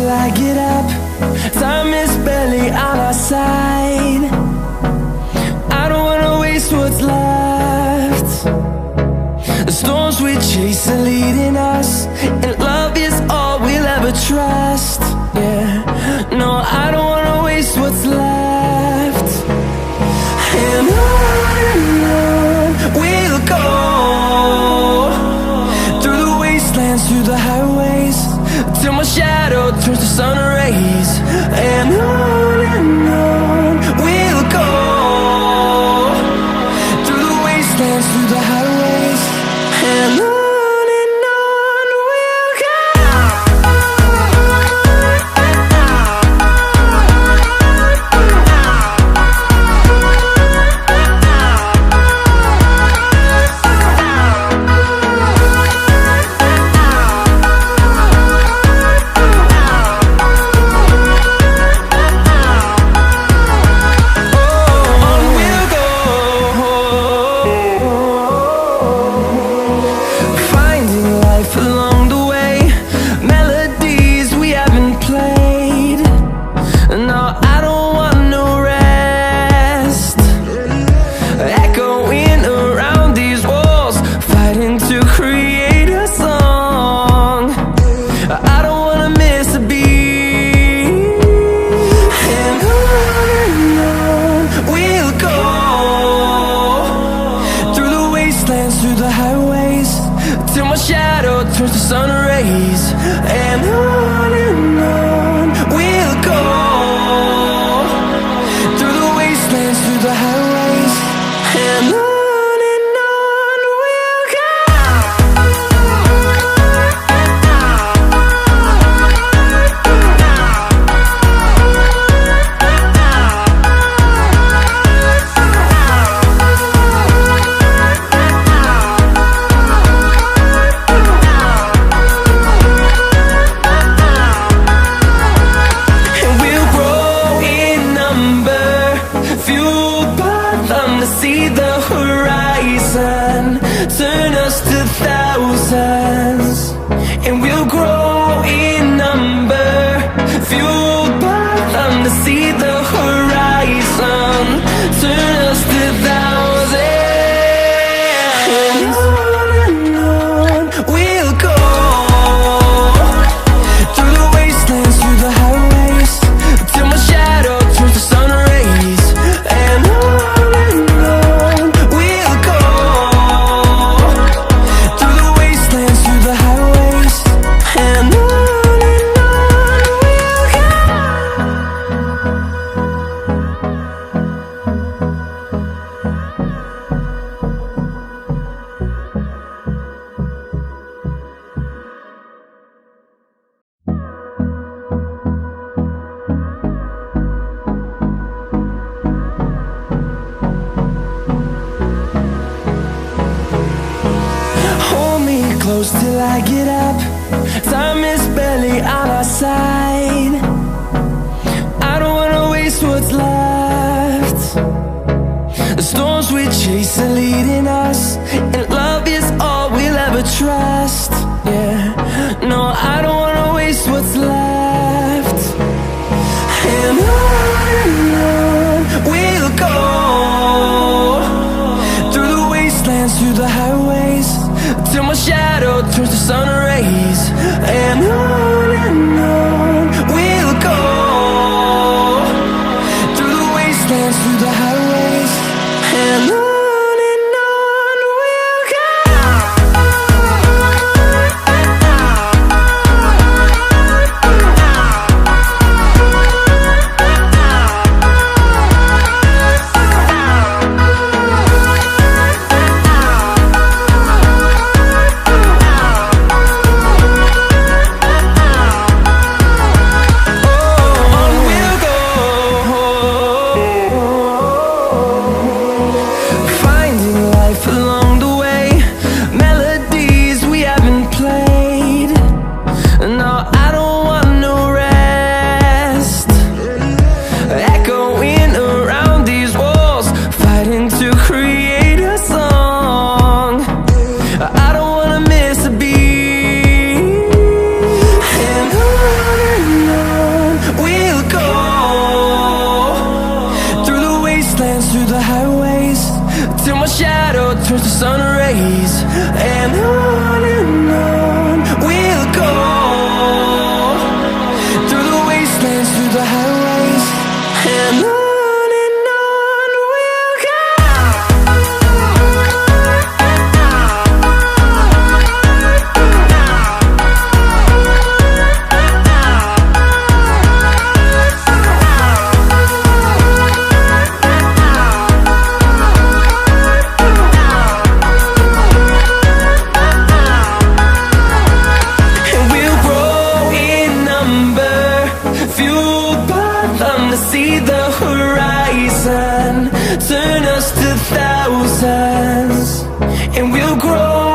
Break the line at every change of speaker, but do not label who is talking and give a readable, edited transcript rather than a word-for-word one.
till I get up. Time is barely on our side. I don't wanna waste what's left. The storms we chase are leading us, and love is all we'll ever trust. Yeah, no, I don't wanna waste what's left. And on we'll go, through the wastelands, through the highways, till my shadow turns to sun rays. And on we'll go, through the wastelands, through the highways, and on we'll go. Through the highways, till my shadow turns to sun rays. And on we'll go, through the wastelands, through the highways, and on we'll go. See the horizon turn us to thousands, and we'll grow in number, fueled by them. To see the horizon turn us to thousands, and on we'll go, through the wastelands, through the highways, till my shadow turns to sun rays. And close till I get up. Time is barely on our side. I don't wanna waste what's left. The storms we chase are leading us, and love is all we'll ever trust. Yeah, no, I don't wanna waste what's left. And on we'll go, through the wastelands, through the highways, till my shadow turns to sun rays. And on we'll go, through the wastelands, through the highways, and on we'll go. towards the sun rays, and on we'll go, through the wastelands, through the highways, and on we'll go. See the horizon, turn us to thousands, and we'll grow